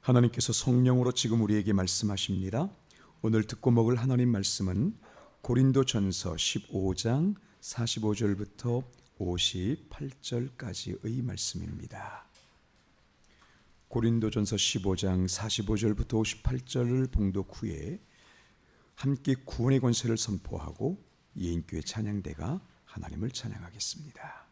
하나님께서 성령으로 지금 우리에게 말씀하십니다. 오늘 듣고 먹을 하나님 말씀은 고린도전서 15장 45절부터 58절까지의 말씀입니다. 고린도전서 15장 45절부터 58절을 봉독 후에 함께 구원의 권세를 선포하고 예인교회 찬양대가 하나님을 찬양하겠습니다.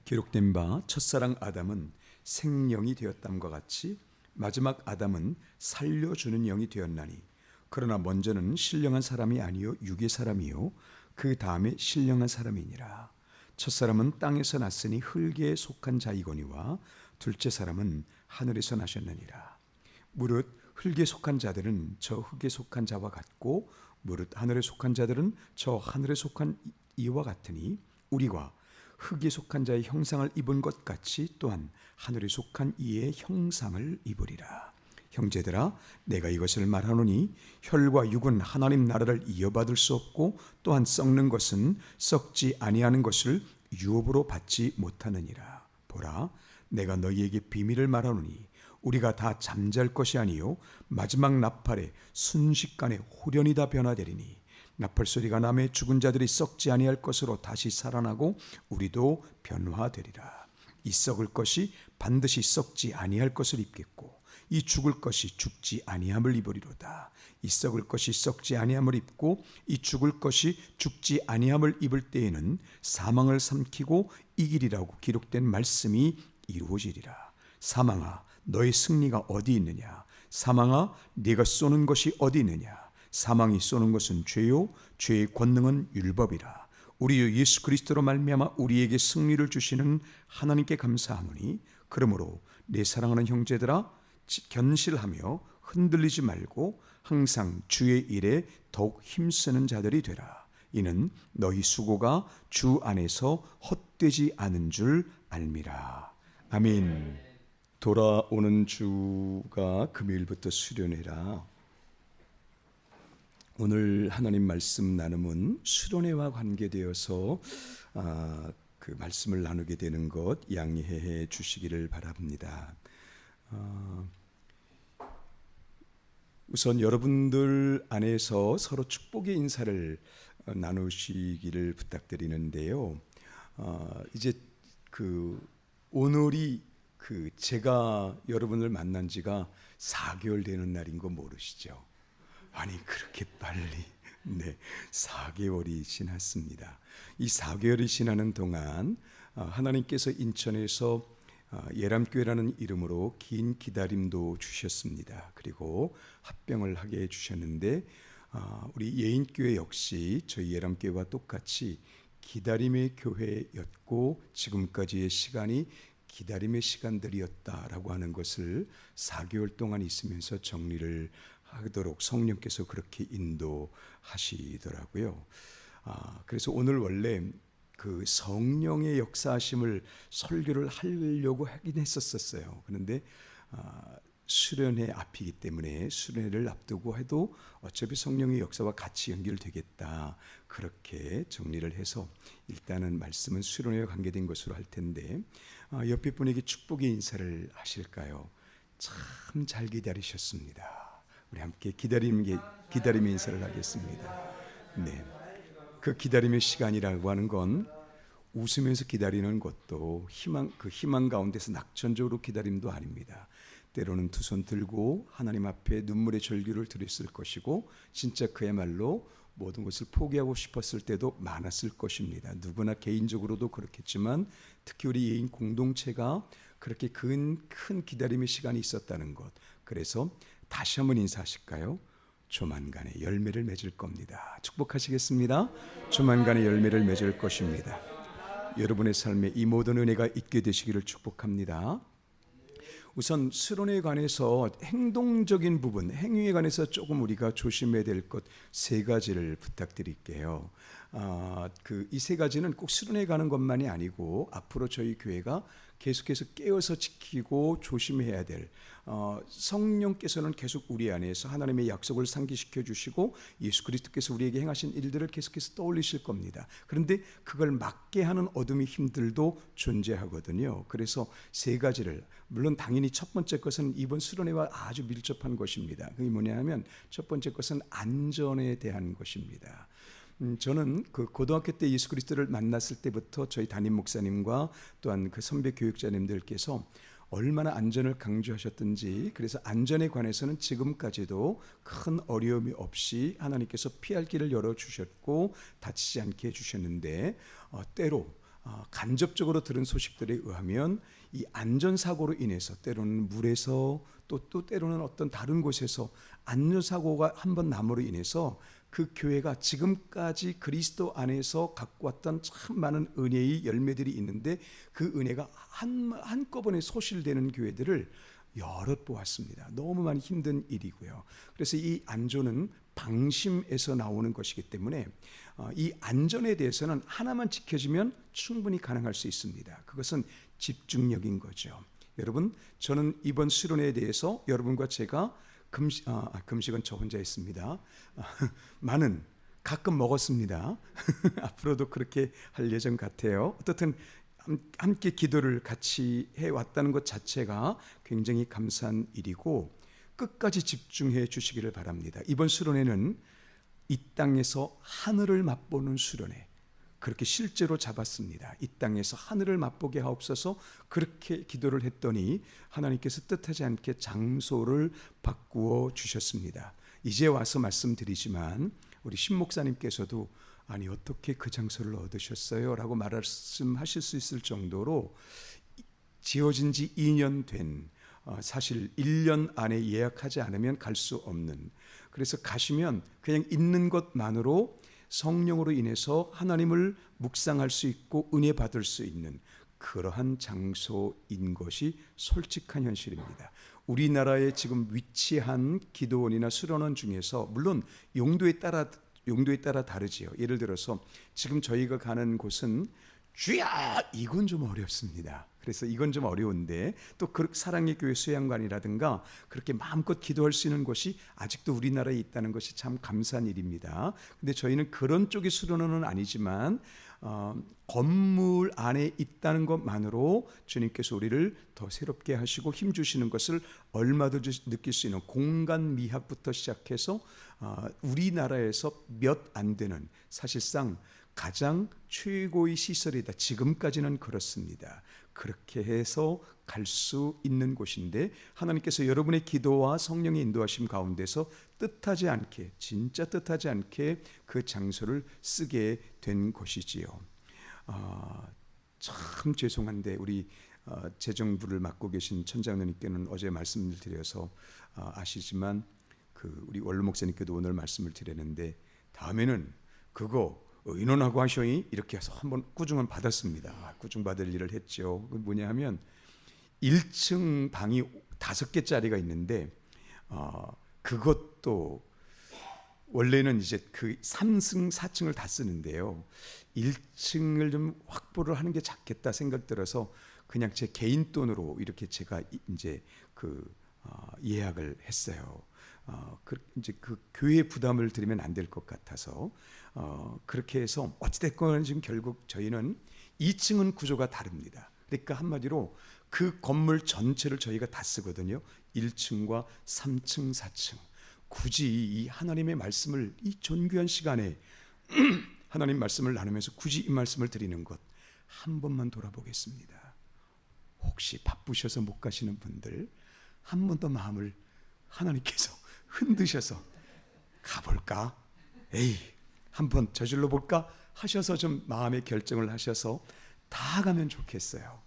기록된 바 첫사랑 아담은 생령이 되었담과 같이 마지막 아담은 살려주는 영이 되었나니, 그러나 먼저는 신령한 사람이 아니요 육의 사람이요 그 다음에 신령한 사람이니라. 첫사람은 땅에서 났으니 흙에 속한 자이거니와 둘째 사람은 하늘에서 나셨느니라. 무릇 흙에 속한 자들은 저 흙에 속한 자와 같고 무릇 하늘에 속한 자들은 저 하늘에 속한 이와 같으니, 우리가 흙에 속한 자의 형상을 입은 것 같이 또한 하늘에 속한 이의 형상을 입으리라. 형제들아, 내가 이것을 말하노니 혈과 육은 하나님 나라를 이어받을 수 없고 또한 썩는 것은 썩지 아니하는 것을 유업으로 받지 못하느니라. 보라, 내가 너희에게 비밀을 말하노니 우리가 다 잠잘 것이 아니요 마지막 나팔에 순식간에 후련히 다 변화되리니, 나팔 소리가 나매 죽은 자들이 썩지 아니할 것으로 다시 살아나고 우리도 변화되리라. 이 썩을 것이 반드시 썩지 아니할 것을 입겠고 이 죽을 것이 죽지 아니함을 입으리로다. 이 썩을 것이 썩지 아니함을 입고 이 죽을 것이 죽지 아니함을 입을 때에는 사망을 삼키고 이기리라고 기록된 말씀이 이루어지리라. 사망아, 너의 승리가 어디 있느냐? 사망아, 네가 쏘는 것이 어디 있느냐? 사망이 쏘는 것은 죄요 죄의 권능은 율법이라. 우리 예수 그리스도로 말미암아 우리에게 승리를 주시는 하나님께 감사하노니, 그러므로 내 사랑하는 형제들아, 견실하며 흔들리지 말고 항상 주의 일에 더욱 힘쓰는 자들이 되라. 이는 너희 수고가 주 안에서 헛되지 않은 줄 알미라. 아멘. 돌아오는 주가 금요일부터 수련회라. 오늘 하나님 말씀 나눔은 수련회와 관계되어서 그 말씀을 나누게 되는 것 양해해 주시기를 바랍니다. 우선 여러분들 안에서 서로 축복의 인사를 나누시기를 부탁드리는데요. 이제 오늘이 제가 여러분을 만난 지가 4개월 되는 날인 거 모르시죠? 아니, 그렇게 빨리 4개월이 지났습니다. 이 4개월이 지나는 동안 하나님께서 인천에서 예람교회라는 이름으로 긴 기다림도 주셨습니다. 그리고 합병을 하게 해주셨는데, 우리 예인교회 역시 저희 예람교회와 똑같이 기다림의 교회였고 지금까지의 시간이 기다림의 시간들이었다라고 하는 것을 4개월 동안 있으면서 정리를 하도록 성령께서 그렇게 인도하시더라고요. 그래서 오늘 원래 그 성령의 역사하심을 설교를 하려고 하긴 했었어요. 그런데 수련회 앞이기 때문에 수련회를 앞두고 해도 어차피 성령의 역사와 같이 연결되겠다, 그렇게 정리를 해서 일단은 말씀은 수련회와 관계된 것으로 할 텐데, 옆에 분에게 축복의 인사를 하실까요? 참 잘 기다리셨습니다. 우리 함께 기다림의 인사를 하겠습니다. 네, 그 기다림의 시간이라고 하는 건 웃으면서 기다리는 것도 희망 가운데서 낙천적으로 기다림도 아닙니다. 때로는 두 손 들고 하나님 앞에 눈물의 절규를 드렸을 것이고, 진짜 그야말로 모든 것을 포기하고 싶었을 때도 많았을 것입니다. 누구나 개인적으로도 그렇겠지만 특히 우리 예인 공동체가 그렇게 큰 기다림의 시간이 있었다는 것. 그래서 다시 한번 인사하실까요? 조만간에 열매를 맺을 겁니다. 축복하시겠습니다. 조만간에 열매를 맺을 것입니다. 여러분의 삶에 이 모든 은혜가 있게 되시기를 축복합니다. 우선 수련회에 관해서 행동적인 부분, 행위에 관해서 조금 우리가 조심해야 될 것 3가지를 부탁드릴게요. 이 3가지는 꼭 수련회 가는 것만이 아니고 앞으로 저희 교회가 계속해서 깨어서 지키고 조심해야 될 성령께서는 계속 우리 안에서 하나님의 약속을 상기시켜 주시고 예수 그리스도께서 우리에게 행하신 일들을 계속해서 떠올리실 겁니다. 그런데 그걸 막게 하는 어둠의 힘들도 존재하거든요. 그래서 세 가지를, 물론 당연히 첫 번째 것은 이번 수련회와 아주 밀접한 것입니다. 그게 뭐냐 하면 첫 번째 것은 안전에 대한 것입니다. 저는 그 고등학교 때 예수 그리스도를 만났을 때부터 저희 담임 목사님과 또한 그 선배 교육자님들께서 얼마나 안전을 강조하셨든지, 그래서 안전에 관해서는 지금까지도 큰 어려움이 없이 하나님께서 피할 길을 열어주셨고 다치지 않게 해주셨는데, 때로 간접적으로 들은 소식들에 의하면 이 안전사고로 인해서 때로는 물에서 또 때로는 어떤 다른 곳에서 안전사고가 한번 남으로 인해서 그 교회가 지금까지 그리스도 안에서 갖고 왔던 참 많은 은혜의 열매들이 있는데 그 은혜가 한꺼번에 소실되는 교회들을 여럿 보았습니다. 너무 많이 힘든 일이고요. 그래서 이 안전은 방심에서 나오는 것이기 때문에 이 안전에 대해서는 하나만 지켜지면 충분히 가능할 수 있습니다. 그것은 집중력인 거죠. 여러분, 저는 이번 수련회에 대해서 여러분과 제가 금식은 저 혼자 했습니다. 많은 가끔 먹었습니다. 앞으로도 그렇게 할 예정 같아요. 어떻든 함께 기도를 같이 해왔다는 것 자체가 굉장히 감사한 일이고 끝까지 집중해 주시기를 바랍니다. 이번 수련회는 이 땅에서 하늘을 맛보는 수련회, 그렇게 실제로 잡았습니다. 이 땅에서 하늘을 맛보게 하옵소서. 그렇게 기도를 했더니 하나님께서 뜻하지 않게 장소를 바꾸어 주셨습니다. 이제 와서 말씀드리지만 우리 신 목사님께서도 아니 어떻게 그 장소를 얻으셨어요? 라고 말씀하실 수 있을 정도로 지어진 지 2년 된, 사실 1년 안에 예약하지 않으면 갈 수 없는, 그래서 가시면 그냥 있는 것만으로 성령으로 인해서 하나님을 묵상할 수 있고 은혜 받을 수 있는 그러한 장소인 것이 솔직한 현실입니다. 우리나라에 지금 위치한 기도원이나 수련원 중에서 물론 용도에 따라 다르지요. 예를 들어서 지금 저희가 가는 곳은 주야 이건 좀 어렵습니다. 그래서 이건 좀 어려운데 또 그 사랑의 교회 수양관이라든가 그렇게 마음껏 기도할 수 있는 곳이 아직도 우리나라에 있다는 것이 참 감사한 일입니다. 근데 저희는 그런 쪽의 수련원은 아니지만 건물 안에 있다는 것만으로 주님께서 우리를 더 새롭게 하시고 힘주시는 것을 얼마든지 느낄 수 있는 공간 미학부터 시작해서 우리나라에서 몇 안 되는, 사실상 가장 최고의 시설이다. 지금까지는 그렇습니다. 그렇게 해서 갈 수 있는 곳인데 하나님께서 여러분의 기도와 성령의 인도하심 가운데서 뜻하지 않게, 진짜 뜻하지 않게 그 장소를 쓰게 된 것이지요. 참 죄송한데 우리 재정부를 맡고 계신 천장로님께는 어제 말씀을 드려서 아시지만 그 우리 원로 목사님께도 오늘 말씀을 드렸는데 다음에는 그거 의논하고 하셔이 이렇게 해서 한번 꾸중은 받았습니다. 꾸중 받을 일을 했죠. 뭐냐 하면 1층 방이 5개짜리가 있는데 그것도 원래는 이제 그 3층 4층을 다 쓰는데요. 1층을 좀 확보를 하는 게 작겠다 생각 들어서 그냥 제 개인 돈으로 이렇게 제가 이제 예약을 했어요. 이제 그 교회 부담을 드리면 안 될 것 같아서 그렇게 해서 어찌됐건 지금 결국 저희는 2층은 구조가 다릅니다. 그러니까 한마디로 그 건물 전체를 저희가 다 쓰거든요. 1층과 3층, 4층. 굳이 이 하나님의 말씀을 이 존귀한 시간에 하나님 말씀을 나누면서 굳이 이 말씀을 드리는 것 한 번만 돌아보겠습니다. 혹시 바쁘셔서 못 가시는 분들 한 번 더 마음을 하나님께서 흔드셔서 가볼까? 에이, 한번 저질러 볼까? 하셔서 좀 마음의 결정을 하셔서 다 가면 좋겠어요.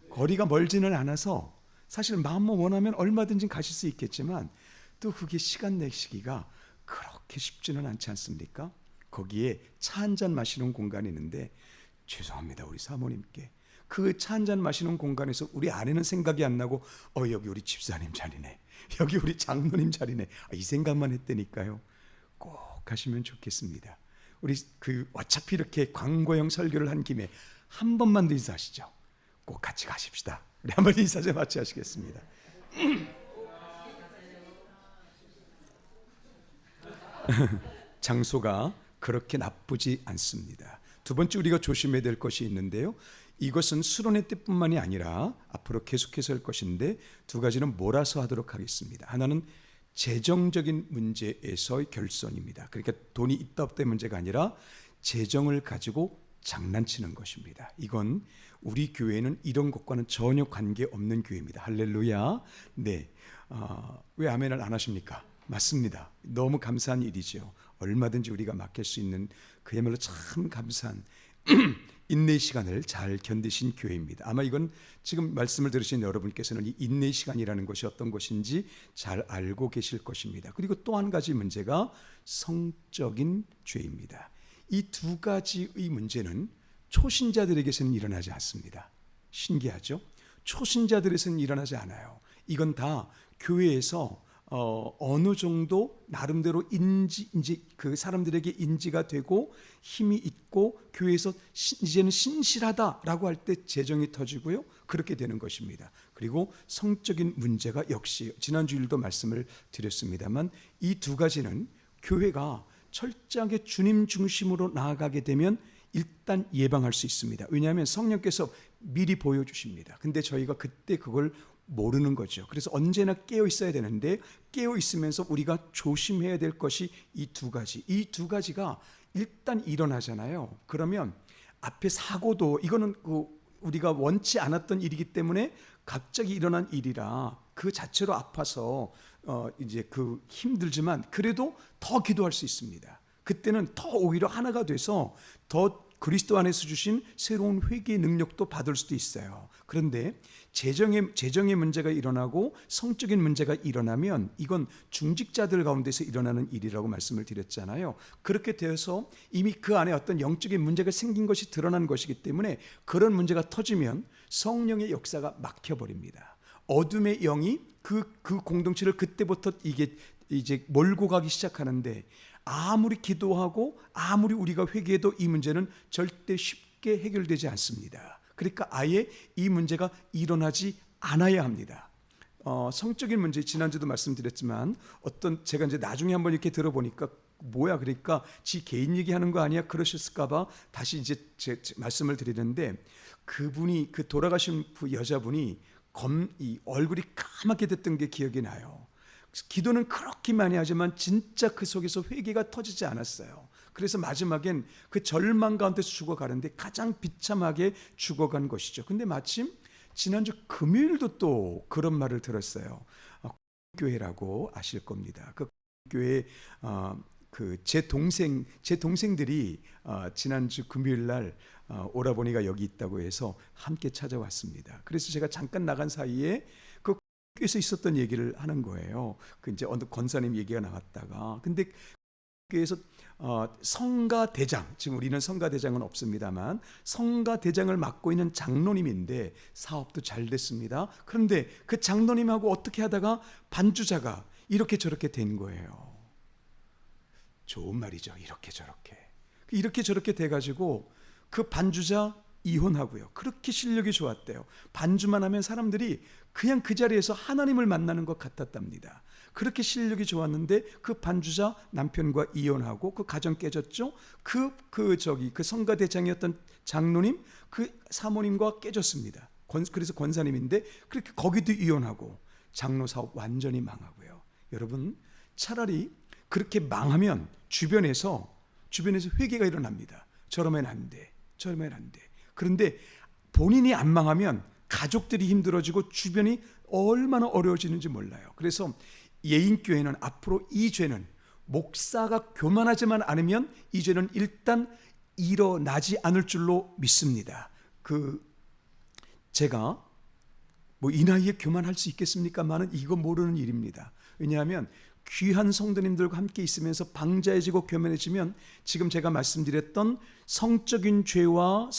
거리가 멀지는 않아서 사실 마음만 원하면 얼마든지 가실 수 있겠지만 또 그게 시간 내시기가 그렇게 쉽지는 않지 않습니까? 거기에 차 한잔 마시는 공간이 있는데 죄송합니다 우리 사모님께 그 차 한잔 마시는 공간에서 우리 아내는 생각이 안 나고 여기 우리 집사님 자리네, 여기 우리 장로님 자리네, 이 생각만 했다니까요. 꼭 가시면 좋겠습니다. 우리 어차피 이렇게 광고형 설교를 한 김에 한 번만 더 인사하시죠. 꼭 같이 가십시다. 우리 한번 인사 좀 같이 하시겠습니다. 장소가 그렇게 나쁘지 않습니다. 두 번째 우리가 조심해야 될 것이 있는데요. 이것은 수련회 때뿐만이 아니라 앞으로 계속해서 할 것인데 두 가지는 몰아서 하도록 하겠습니다. 하나는 재정적인 문제에서의 결선입니다. 그러니까 돈이 있다 없다의 문제가 아니라 재정을 가지고 장난치는 것입니다. 이건 우리 교회는 이런 것과는 전혀 관계없는 교회입니다. 할렐루야. 네, 왜 아멘을 안 하십니까? 맞습니다. 너무 감사한 일이죠. 얼마든지 우리가 맡길 수 있는 그야말로 참 감사한 인내 시간을 잘 견디신 교회입니다. 아마 이건 지금 말씀을 들으신 여러분께서는 이 인내 시간이라는 것이 어떤 것인지 잘 알고 계실 것입니다. 그리고 또 한 가지 문제가 성적인 죄입니다. 이 두 가지의 문제는 초신자들에게서는 일어나지 않습니다. 신기하죠? 초신자들에서는 일어나지 않아요. 이건 다 교회에서 어느 정도 나름대로 이제 그 사람들에게 인지가 되고 힘이 있고 교회에서 이제는 신실하다라고 할 때 재정이 터지고요. 그렇게 되는 것입니다. 그리고 성적인 문제가 역시 지난주일도 말씀을 드렸습니다만 이 두 가지는 교회가 철저하게 주님 중심으로 나아가게 되면 일단 예방할 수 있습니다. 왜냐하면 성령께서 미리 보여주십니다. 근데 저희가 그때 그걸 모르는 거죠. 그래서 언제나 깨어 있어야 되는데 깨어 있으면서 우리가 조심해야 될 것이 이 두 가지. 이 두 가지가 일단 일어나잖아요. 그러면 앞에 사고도 이거는 우리가 원치 않았던 일이기 때문에 갑자기 일어난 일이라 그 자체로 아파서 이제 그 힘들지만 그래도 더 기도할 수 있습니다. 그때는 더 오히려 하나가 돼서 더 그리스도 안에서 주신 새로운 회개의 능력도 받을 수도 있어요. 그런데 재정의 문제가 일어나고 성적인 문제가 일어나면 이건 중직자들 가운데서 일어나는 일이라고 말씀을 드렸잖아요. 그렇게 되어서 이미 그 안에 어떤 영적인 문제가 생긴 것이 드러난 것이기 때문에 그런 문제가 터지면 성령의 역사가 막혀버립니다. 어둠의 영이 그 공동체를 그때부터 이제 몰고 가기 시작하는데 아무리 기도하고 아무리 우리가 회개해도 이 문제는 절대 쉽게 해결되지 않습니다. 그러니까 아예 이 문제가 일어나지 않아야 합니다. 성적인 문제 지난주도 말씀드렸지만 제가 이제 나중에 한번 이렇게 들어보니까 뭐야 그러니까 지 개인 얘기하는 거 아니야 그러셨을까봐 다시 이제 제 말씀을 드리는데 그분이 그 돌아가신 여자분이 이 얼굴이 까맣게 됐던 게 기억이 나요. 기도는 그렇게 많이 하지만 진짜 그 속에서 회개가 터지지 않았어요. 그래서 마지막엔 그 절망 가운데서 죽어가는데 가장 비참하게 죽어간 것이죠. 근데 마침 지난주 금요일도 또 그런 말을 들었어요. 교회라고 아실 겁니다. 그 교회 제 동생들이 지난주 금요일 날 오라버니가 여기 있다고 해서 함께 찾아왔습니다. 그래서 제가 잠깐 나간 사이에 교회에서 있었던 얘기를 하는 거예요. 그 이제 어느 권사님 얘기가 나왔다가 근데 교회에서 성가대장, 지금 우리는 성가대장은 없습니다만 성가대장을 맡고 있는 장로님인데 사업도 잘 됐습니다. 그런데 그 장로님하고 어떻게 하다가 반주자가 이렇게 저렇게 된 거예요. 좋은 말이죠. 이렇게 저렇게 돼가지고 그 반주자 이혼하고요. 그렇게 실력이 좋았대요. 반주만 하면 사람들이 그냥 그 자리에서 하나님을 만나는 것 같았답니다. 그렇게 실력이 좋았는데 그 반주자 남편과 이혼하고 그 가정 깨졌죠. 그 성가대장이었던 장로님 그 사모님과 깨졌습니다. 그래서 권사님인데 그렇게 거기도 이혼하고 장로 사업 완전히 망하고요. 여러분 차라리 그렇게 망하면 주변에서 회개가 일어납니다. 저러면 안 돼. 그런데 본인이 안 망하면 가족들이 힘들어지고 주변이 얼마나 어려워지는지 몰라요. 그래서 예인교회는 앞으로 이 죄는 목사가 교만하지만 않으면 이 죄는 일단 일어나지 않을 줄로 믿습니다. 제가 이 나이에 교만할 수 있겠습니까만은 이거 모르는 일입니다. 왜냐하면 귀한 성도님들과 함께 있으면서 방자해지고 교만해지면 지금 제가 말씀드렸던 성적인 죄와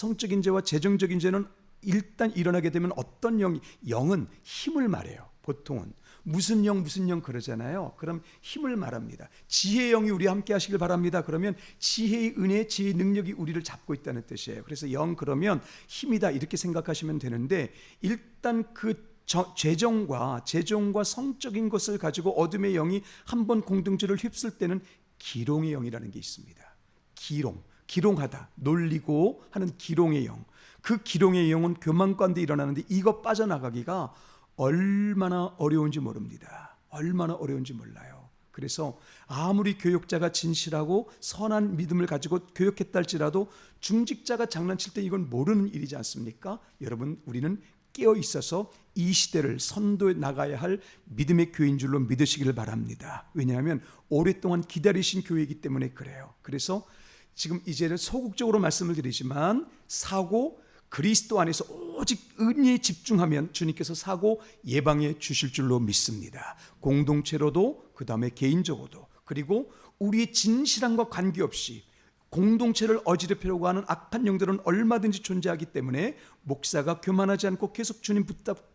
재정적인 죄는 일단 일어나게 되면 어떤 영은 힘을 말해요. 보통은 무슨 영 그러잖아요. 그럼 힘을 말합니다. 지혜의 영이 우리와 함께 하시길 바랍니다. 그러면 지혜의 은혜, 지혜의 능력이 우리를 잡고 있다는 뜻이에요. 그래서 영 그러면 힘이다 이렇게 생각하시면 되는데, 일단 그 재정과 성적인 것을 가지고 어둠의 영이 한번 공동체를 휩쓸 때는 기롱의 영이라는 게 있습니다. 기롱하다, 놀리고 하는 기롱의 영. 그 기롱의 영은 교만 가운데 일어나는데, 이거 빠져나가기가 얼마나 어려운지 모릅니다. 얼마나 어려운지 몰라요. 그래서 아무리 교육자가 진실하고 선한 믿음을 가지고 교육했다 할지라도 중직자가 장난칠 때 이건 모르는 일이지 않습니까? 여러분, 우리는 깨어 있어서 이 시대를 선도해 나가야 할 믿음의 교회인 줄로 믿으시기를 바랍니다. 왜냐하면 오랫동안 기다리신 교회이기 때문에 그래요. 그래서 지금 이제는 소극적으로 말씀을 드리지만, 사고 그리스도 안에서 오직 은혜에 집중하면 주님께서 사고 예방해 주실 줄로 믿습니다. 공동체로도, 그 다음에 개인적으로도, 그리고 우리의 진실함과 관계없이 공동체를 어지럽히려고 하는 악한 영들은 얼마든지 존재하기 때문에, 목사가 교만하지 않고 계속 주님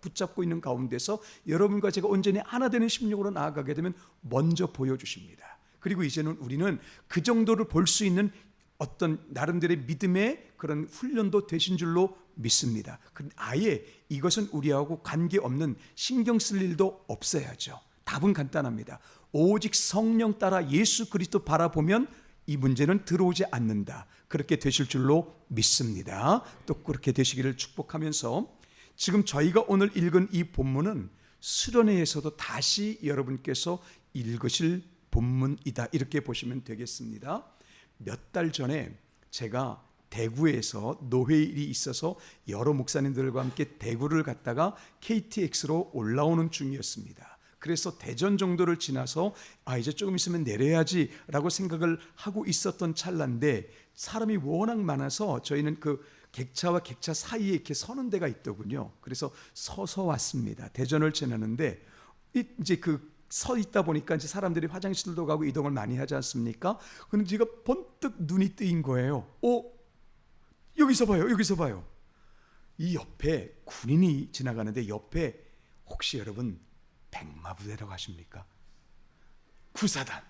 붙잡고 있는 가운데서 여러분과 제가 온전히 하나 되는 심령으로 나아가게 되면 먼저 보여주십니다. 그리고 이제는 우리는 그 정도를 볼 수 있는 어떤 나름대로의 믿음의 그런 훈련도 되신 줄로 믿습니다. 아예 이것은 우리하고 관계없는, 신경 쓸 일도 없어야죠. 답은 간단합니다. 오직 성령 따라 예수 그리스도 바라보면 이 문제는 들어오지 않는다. 그렇게 되실 줄로 믿습니다. 또 그렇게 되시기를 축복하면서, 지금 저희가 오늘 읽은 이 본문은 수련회에서도 다시 여러분께서 읽으실 본문이다, 이렇게 보시면 되겠습니다. 몇 달 전에 제가 대구에서 노회일이 있어서 여러 목사님들과 함께 대구를 갔다가 KTX로 올라오는 중이었습니다. 그래서 대전 정도를 지나서 이제 조금 있으면 내려야지 라고 생각을 하고 있었던 찰나인데, 사람이 워낙 많아서 저희는 그 객차와 객차 사이에 이렇게 서는 데가 있더군요. 그래서 서서 왔습니다. 대전을 지나는데 이제 그 서 있다 보니까 이제 사람들이 화장실도 가고 이동을 많이 하지 않습니까? 근데 제가 번뜩 눈이 뜨인 거예요. 여기서 봐요. 이 옆에 군인이 지나가는데, 옆에 혹시 여러분 백마부대라고 하십니까? 구사단.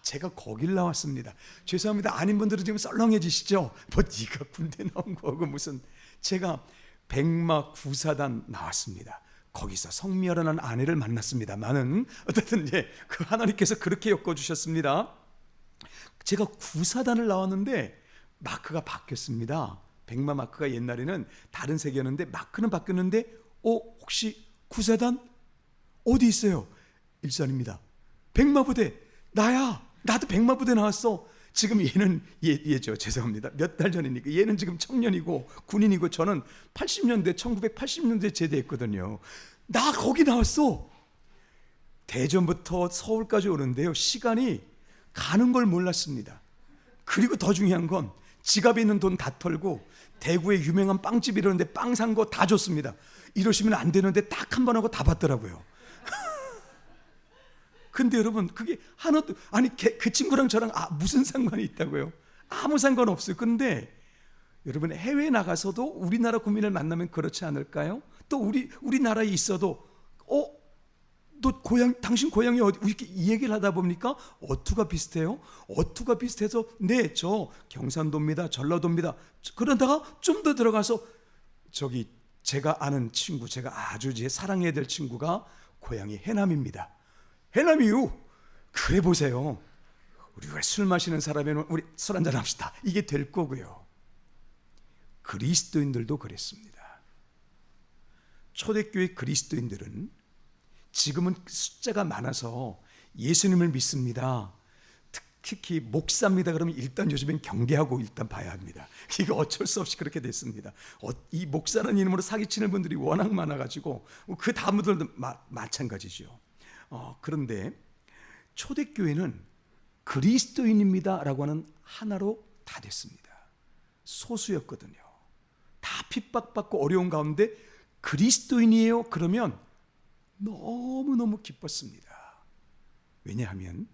제가 거길 나왔습니다. 죄송합니다. 아닌 분들은 지금 썰렁해지시죠? 네가 군대 나온 거고 무슨. 제가 백마 구사단 나왔습니다. 거기서 성미열한 아내를 만났습니다만은 어쨌든 그 하나님께서 그렇게 엮어주셨습니다. 제가 구사단을 나왔는데 마크가 바뀌었습니다. 백마 마크가 옛날에는 다른 색이었는데 마크는 바뀌었는데, 혹시 구사단 어디 있어요? 일산입니다. 백마부대. 나도 백마부대 나왔어. 지금 얘는 얘죠. 죄송합니다. 몇 달 전이니까. 얘는 지금 청년이고 군인이고, 저는 1980년대 제대했거든요. 나 거기 나왔어. 대전부터 서울까지 오는데요, 시간이 가는 걸 몰랐습니다. 그리고 더 중요한 건 지갑에 있는 돈 다 털고 대구에 유명한 빵집 이러는데 빵 산 거 다 줬습니다. 이러시면 안 되는데 딱 한 번 하고 다 받더라고요. 근데 여러분, 그게 하나도, 그 친구랑 저랑 무슨 상관이 있다고요? 아무 상관 없어요. 근데 여러분, 해외에 나가서도 우리나라 국민을 만나면 그렇지 않을까요? 또 우리나라에 있어도 너 당신 고향이 어디? 이렇게 이 얘기를 하다 보니까 어투가 비슷해요. 어투가 비슷해서 네, 저 경산도입니다, 전라도입니다. 그러다가 좀 더 들어가서 제가 아는 친구, 제가 아주 사랑해야 될 친구가 고향이 해남입니다. 해남이요? 그래 보세요. 우리가 술 마시는 사람이면 우리 술 한잔 합시다. 이게 될 거고요. 그리스도인들도 그랬습니다. 초대교회 그리스도인들은 지금은 숫자가 많아서 예수님을 믿습니다, 특히 목사입니다 그러면 일단 요즘엔 경계하고 일단 봐야 합니다. 이거 어쩔 수 없이 그렇게 됐습니다. 이 목사라는 이름으로 사기치는 분들이 워낙 많아가지고 그 다음 분들도 마찬가지죠. 그런데 초대교회는 그리스도인입니다 라고 하는 하나로 다 됐습니다. 소수였거든요. 다 핍박받고 어려운 가운데 그리스도인이에요 그러면 너무너무 기뻤습니다. 왜냐하면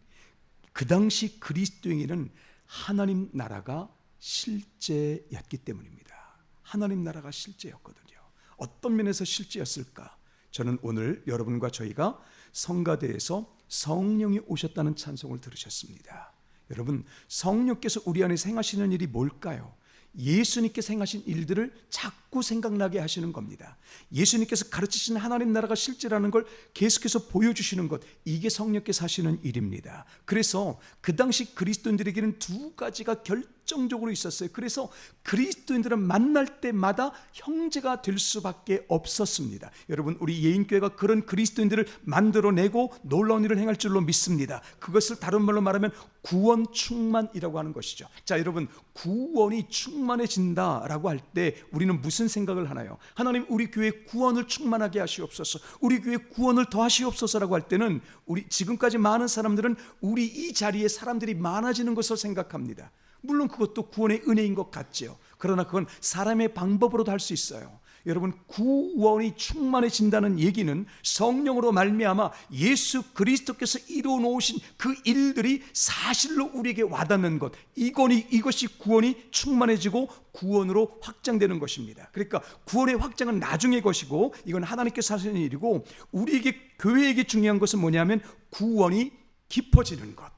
그 당시 그리스도인은 하나님 나라가 실제였기 때문입니다. 하나님 나라가 실제였거든요. 어떤 면에서 실제였을까? 저는 오늘 여러분과 저희가 성가대에서 성령이 오셨다는 찬송을 들으셨습니다. 여러분, 성령께서 우리 안에 행하시는 일이 뭘까요? 예수님께서 행하신 일들을 자꾸 생각나게 하시는 겁니다. 예수님께서 가르치신 하나님 나라가 실제라는 걸 계속해서 보여주시는 것, 이게 성령께서 하시는 일입니다. 그래서 그 당시 그리스도인들에게는 두 가지가 결정적으로 있었어요. 그래서 그리스도인들은 만날 때마다 형제가 될 수밖에 없었습니다. 여러분, 우리 예인교회가 그런 그리스도인들을 만들어내고 놀라운 일을 행할 줄로 믿습니다. 그것을 다른 말로 말하면 구원 충만이라고 하는 것이죠. 자, 여러분, 구원이 충만해진다라고 할 때 우리는 무슨 생각을 하나요? 하나님, 우리 교회 구원을 충만하게 하시옵소서, 우리 교회 구원을 더하시옵소서라고 할 때는 우리 지금까지 많은 사람들은 우리 이 자리에 사람들이 많아지는 것을 생각합니다. 물론 그것도 구원의 은혜인 것 같지요. 그러나 그건 사람의 방법으로도 할 수 있어요. 여러분, 구원이 충만해진다는 얘기는 성령으로 말미암아 예수 그리스도께서 이루어 놓으신 그 일들이 사실로 우리에게 와닿는 것, 이것이 구원이 충만해지고 구원으로 확장되는 것입니다. 그러니까 구원의 확장은 나중의 것이고 이건 하나님께서 하시는 일이고, 우리에게, 교회에게 중요한 것은 뭐냐면 구원이 깊어지는 것.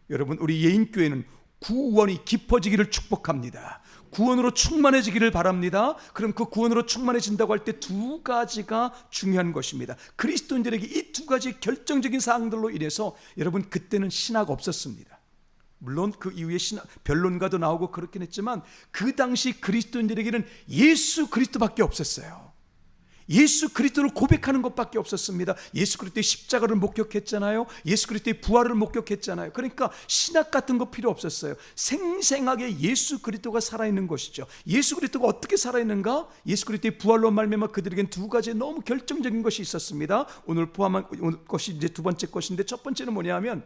여러분, 우리 예인교회는 구원이 깊어지기를 축복합니다. 구원으로 충만해지기를 바랍니다. 그럼 그 구원으로 충만해진다고 할 때 두 가지가 중요한 것입니다. 그리스도인들에게 이 두 가지 결정적인 사항들로 인해서 여러분, 그때는 신학 없었습니다. 물론 그 이후에 신학 변론가도 나오고 그렇긴 했지만 그 당시 그리스도인들에게는 예수 그리스도밖에 없었어요. 예수 그리스도를 고백하는 것밖에 없었습니다. 예수 그리스도의 십자가를 목격했잖아요. 예수 그리스도의 부활을 목격했잖아요. 그러니까 신학 같은 거 필요 없었어요. 생생하게 예수 그리스도가 살아있는 것이죠. 예수 그리스도가 어떻게 살아있는가? 예수 그리스도의 부활로 말미암아 그들에겐 두 가지 너무 결정적인 것이 있었습니다. 오늘 포함한 것이 이제 두 번째 것인데, 첫 번째는 뭐냐면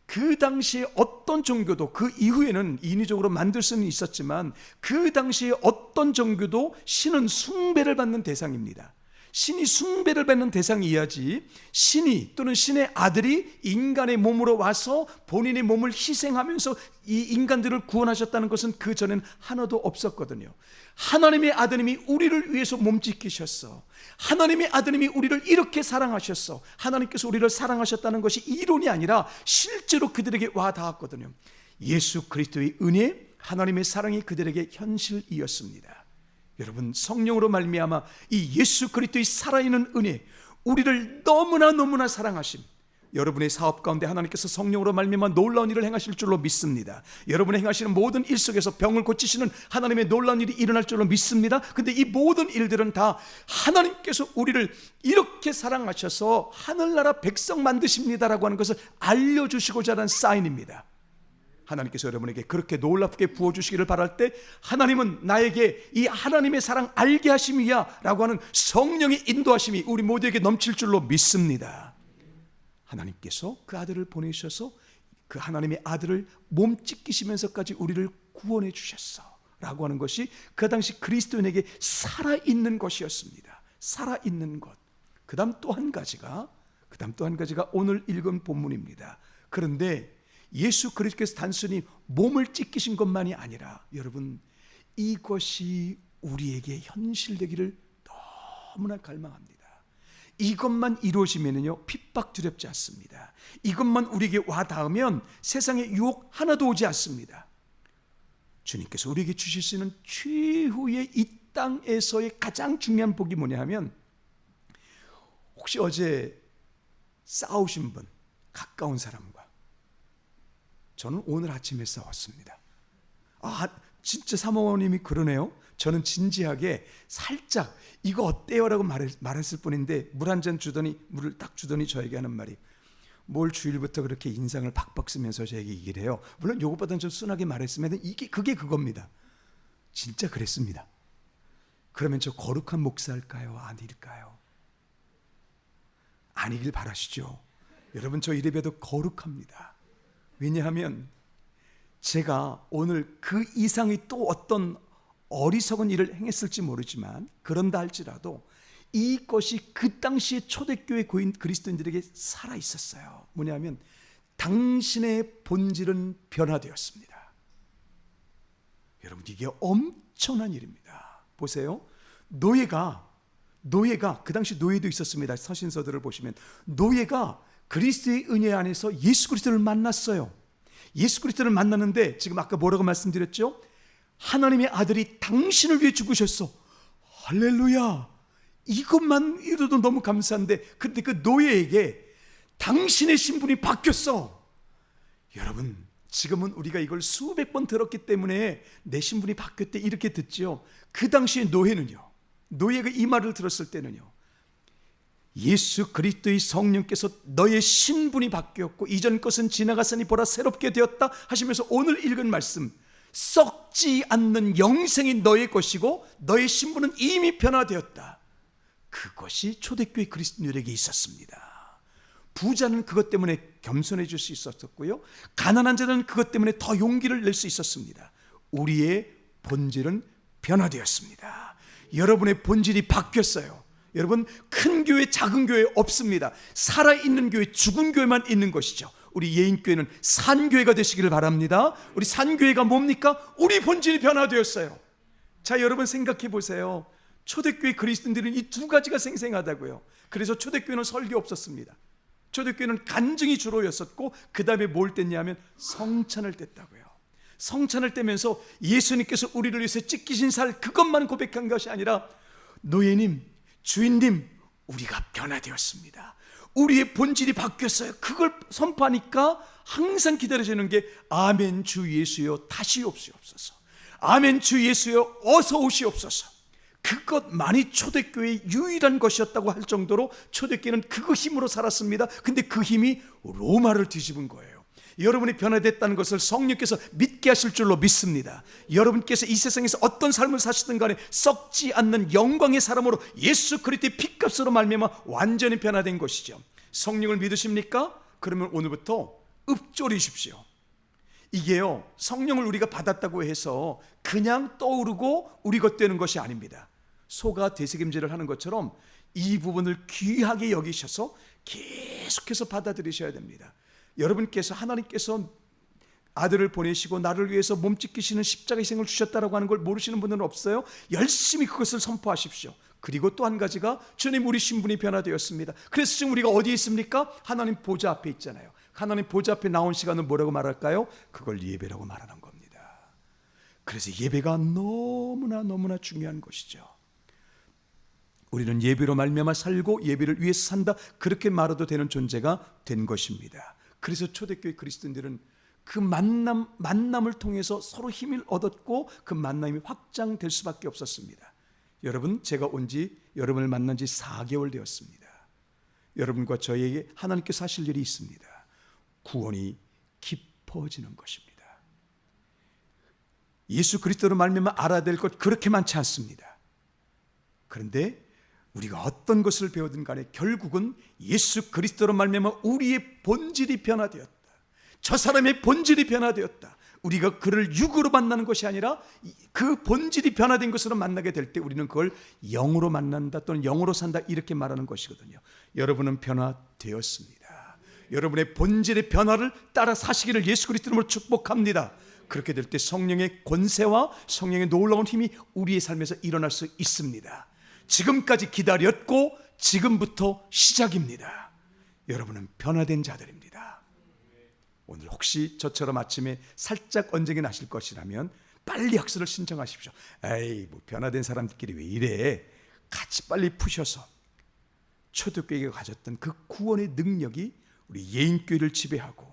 그 당시에 어떤 종교도, 그 이후에는 인위적으로 만들 수는 있었지만 그 당시에 어떤 종교도 신은 숭배를 받는 대상입니다. 신이 숭배를 받는 대상이어야지 신이 또는 신의 아들이 인간의 몸으로 와서 본인의 몸을 희생하면서 이 인간들을 구원하셨다는 것은 그 전엔 하나도 없었거든요. 하나님의 아드님이 우리를 위해서 몸짓기셨어. 하나님의 아드님이 우리를 이렇게 사랑하셨어. 하나님께서 우리를 사랑하셨다는 것이 이론이 아니라 실제로 그들에게 와 닿았거든요. 예수 그리스도의 은혜, 하나님의 사랑이 그들에게 현실이었습니다. 여러분, 성령으로 말미암아 이 예수 그리스도의 살아있는 은혜, 우리를 너무나 사랑하심, 여러분의 사업 가운데 하나님께서 성령으로 말미암아 놀라운 일을 행하실 줄로 믿습니다. 여러분의 행하시는 모든 일 속에서 병을 고치시는 하나님의 놀라운 일이 일어날 줄로 믿습니다. 근데 이 모든 일들은 다 하나님께서 우리를 이렇게 사랑하셔서 하늘나라 백성 만드십니다라고 하는 것을 알려주시고자 하는 사인입니다. 하나님께서 여러분에게 그렇게 놀랍게 부어주시기를 바랄 때, 하나님은 나에게 이 하나님의 사랑 알게 하심이야 라고 하는 성령의 인도하심이 우리 모두에게 넘칠 줄로 믿습니다. 하나님께서 그 아들을 보내셔서 그 하나님의 아들을 몸 찢기시면서까지 우리를 구원해 주셨어 라고 하는 것이 그 당시 그리스도인에게 살아있는 것이었습니다. 살아있는 것. 그 다음 또 한 가지가 오늘 읽은 본문입니다. 그런데 예수 그리스도께서 단순히 몸을 찢기신 것만이 아니라, 여러분, 이것이 우리에게 현실되기를 너무나 갈망합니다. 이것만 이루어지면요, 핍박 두렵지 않습니다. 이것만 우리에게 와 닿으면 세상에 유혹 하나도 오지 않습니다. 주님께서 우리에게 주실 수 있는 최후의 이 땅에서의 가장 중요한 복이 뭐냐 하면, 혹시 어제 싸우신 분, 가까운 사람과, 저는 오늘 아침에 싸웠습니다. 진짜 사모님이 그러네요. 저는 진지하게 살짝 이거 어때요? 라고 말했을 뿐인데, 물 한 잔 주더니, 물을 딱 주더니 저에게 하는 말이, 뭘 주일부터 그렇게 인상을 팍팍 쓰면서 저에게 얘기를 해요. 물론 요것보다는 좀 순하게 말했으면 그게 그겁니다. 진짜 그랬습니다. 그러면 저 거룩한 목사일까요? 아닐까요? 아니길 바라시죠. 여러분, 저 이래봬도 거룩합니다. 왜냐하면 제가 오늘 그 이상의 또 어떤 어리석은 일을 행했을지 모르지만, 그런다 할지라도 이것이 그 당시에 초대교회 고인 그리스도인들에게 살아있었어요. 뭐냐면 당신의 본질은 변화되었습니다. 여러분, 이게 엄청난 일입니다. 보세요. 노예가 노예가, 그 당시 노예도 있었습니다. 서신서들을 보시면 노예가 그리스도의 은혜 안에서 예수 그리스도를 만났어요. 예수 그리스도를 만났는데 지금 아까 뭐라고 말씀드렸죠? 하나님의 아들이 당신을 위해 죽으셨어. 할렐루야. 이것만 이뤄도 너무 감사한데, 근데 그 노예에게 당신의 신분이 바뀌었어. 여러분, 지금은 우리가 이걸 수백 번 들었기 때문에 내 신분이 바뀌었대 이렇게 듣죠. 그 당시에 노예는요, 노예가 이 말을 들었을 때는요, 예수 그리스도의 성령께서 너의 신분이 바뀌었고 이전 것은 지나갔으니 보라 새롭게 되었다 하시면서 오늘 읽은 말씀, 썩지 않는 영생이 너의 것이고 너의 신분은 이미 변화되었다. 그것이 초대교회 그리스도인들에게 있었습니다. 부자는 그것 때문에 겸손해질 수 있었고요, 가난한 자는 그것 때문에 더 용기를 낼 수 있었습니다. 우리의 본질은 변화되었습니다. 여러분의 본질이 바뀌었어요. 여러분, 큰 교회 작은 교회 없습니다. 살아있는 교회, 죽은 교회만 있는 것이죠. 우리 예인교회는 산교회가 되시기를 바랍니다. 우리 산교회가 뭡니까? 우리 본질이 변화되었어요. 자, 여러분 생각해 보세요. 초대교회 그리스도인들은 이 두 가지가 생생하다고요. 그래서 초대교회는 설교 없었습니다. 초대교회는 간증이 주로였었고, 그 다음에 뭘 뗐냐면 성찬을 뗐다고요. 성찬을 떼면서 예수님께서 우리를 위해서 찢기신 살, 그것만 고백한 것이 아니라, 노예님, 주인님, 우리가 변화되었습니다. 우리의 본질이 바뀌었어요. 그걸 선포하니까 항상 기다려지는 게 아멘 주 예수여 다시 오시옵소서, 아멘 주 예수여 어서 오시옵소서. 그것만이 초대교회의 유일한 것이었다고 할 정도로 초대교회는 그 힘으로 살았습니다. 근데 그 힘이 로마를 뒤집은 거예요. 여러분이 변화됐다는 것을 성령께서 믿게 하실 줄로 믿습니다. 여러분께서 이 세상에서 어떤 삶을 사시든 간에 썩지 않는 영광의 사람으로 예수 그리스도의 피값으로 말미암아 완전히 변화된 것이죠. 성령을 믿으십니까? 그러면 오늘부터 읊조리십시오. 이게요, 성령을 우리가 받았다고 해서 그냥 떠오르고 우리 것 되는 것이 아닙니다. 소가 되새김질을 하는 것처럼 이 부분을 귀하게 여기셔서 계속해서 받아들이셔야 됩니다. 여러분께서, 하나님께서 아들을 보내시고 나를 위해서 몸 찢기시는 십자가 희생을 주셨다라고 하는 걸 모르시는 분들은 없어요? 열심히 그것을 선포하십시오. 그리고 또 한 가지가, 주님 우리 신분이 변화되었습니다. 그래서 지금 우리가 어디에 있습니까? 하나님 보좌 앞에 있잖아요. 하나님 보좌 앞에 나온 시간은 뭐라고 말할까요? 그걸 예배라고 말하는 겁니다. 그래서 예배가 너무나 중요한 것이죠. 우리는 예배로 말미암아 살고 예배를 위해서 산다, 그렇게 말해도 되는 존재가 된 것입니다. 그래서 초대교회 그리스도인들은 그 만남을 통해서 서로 힘을 얻었고 그 만남이 확장될 수밖에 없었습니다. 여러분, 제가 여러분을 만난 지 4개월 되었습니다. 여러분과 저에게 하나님께서 하실 일이 있습니다. 구원이 깊어지는 것입니다. 예수 그리스도로 말미암아 알아야 될 것 그렇게 많지 않습니다. 그런데 우리가 어떤 것을 배우든 간에 결국은 예수 그리스도로 말미암아 우리의 본질이 변화되었다. 저 사람의 본질이 변화되었다. 우리가 그를 육으로 만나는 것이 아니라 그 본질이 변화된 것으로 만나게 될 때 우리는 그걸 영으로 만난다, 또는 영으로 산다, 이렇게 말하는 것이거든요. 여러분은 변화되었습니다. 여러분의 본질의 변화를 따라 사시기를 예수 그리스도로 축복합니다. 그렇게 될 때 성령의 권세와 성령의 놀라운 힘이 우리의 삶에서 일어날 수 있습니다. 지금까지 기다렸고 지금부터 시작입니다. 여러분은 변화된 자들입니다. 오늘 혹시 저처럼 아침에 살짝 언쟁이 나실 것이라면 빨리 학술을 신청하십시오. 에이, 뭐 변화된 사람들끼리 왜 이래? 같이 빨리 푸셔서 초대교회가 가졌던 그 구원의 능력이 우리 예인교회를 지배하고,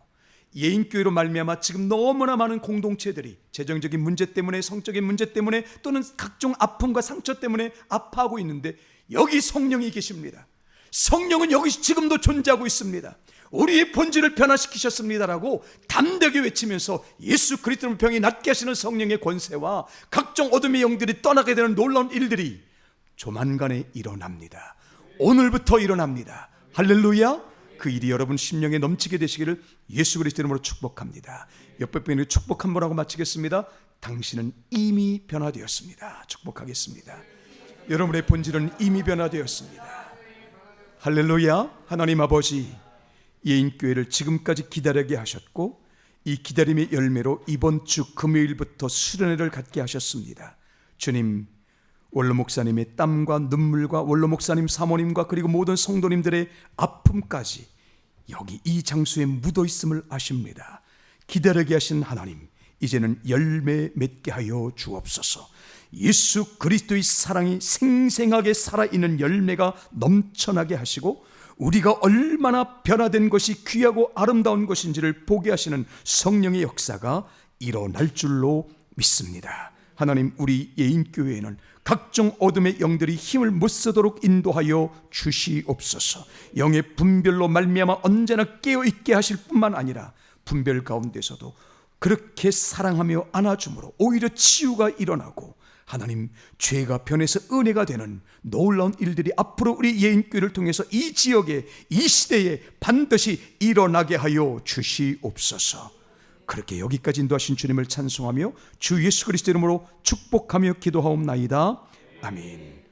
예인교회로 말미암아 지금 너무나 많은 공동체들이 재정적인 문제 때문에, 성적인 문제 때문에, 또는 각종 아픔과 상처 때문에 아파하고 있는데 여기 성령이 계십니다. 성령은 여기 지금도 존재하고 있습니다. 우리의 본질을 변화시키셨습니다라고 담대하게 외치면서 예수 그리스도를 병이 낫게 하시는 성령의 권세와 각종 어둠의 영들이 떠나게 되는 놀라운 일들이 조만간에 일어납니다. 오늘부터 일어납니다. 할렐루야. 그 일이 여러분 심령에 넘치게 되시기를 예수 그리스도 이름으로 축복합니다. 옆에 분에게 축복 한 번 하고 마치겠습니다. 당신은 이미 변화되었습니다. 축복하겠습니다. 여러분의 본질은 이미 변화되었습니다. 할렐루야. 하나님 아버지, 예인교회를 지금까지 기다리게 하셨고 이 기다림의 열매로 이번 주 금요일부터 수련회를 갖게 하셨습니다. 주님, 원로 목사님의 땀과 눈물과 원로 목사님 사모님과 그리고 모든 성도님들의 아픔까지 여기 이 장소에 묻어 있음을 아십니다. 기다리게 하신 하나님, 이제는 열매 맺게 하여 주옵소서. 예수 그리스도의 사랑이 생생하게 살아있는 열매가 넘쳐나게 하시고 우리가 얼마나 변화된 것이 귀하고 아름다운 것인지를 보게 하시는 성령의 역사가 일어날 줄로 믿습니다. 하나님, 우리 예인교회에는 각종 어둠의 영들이 힘을 못 쓰도록 인도하여 주시옵소서. 영의 분별로 말미암아 언제나 깨어있게 하실 뿐만 아니라 분별 가운데서도 그렇게 사랑하며 안아줌으로 오히려 치유가 일어나고 하나님, 죄가 변해서 은혜가 되는 놀라운 일들이 앞으로 우리 예인교회를 통해서 이 지역에, 이 시대에 반드시 일어나게 하여 주시옵소서. 그렇게 여기까지 인도하신 주님을 찬송하며 주 예수 그리스도 이름으로 축복하며 기도하옵나이다. 아멘.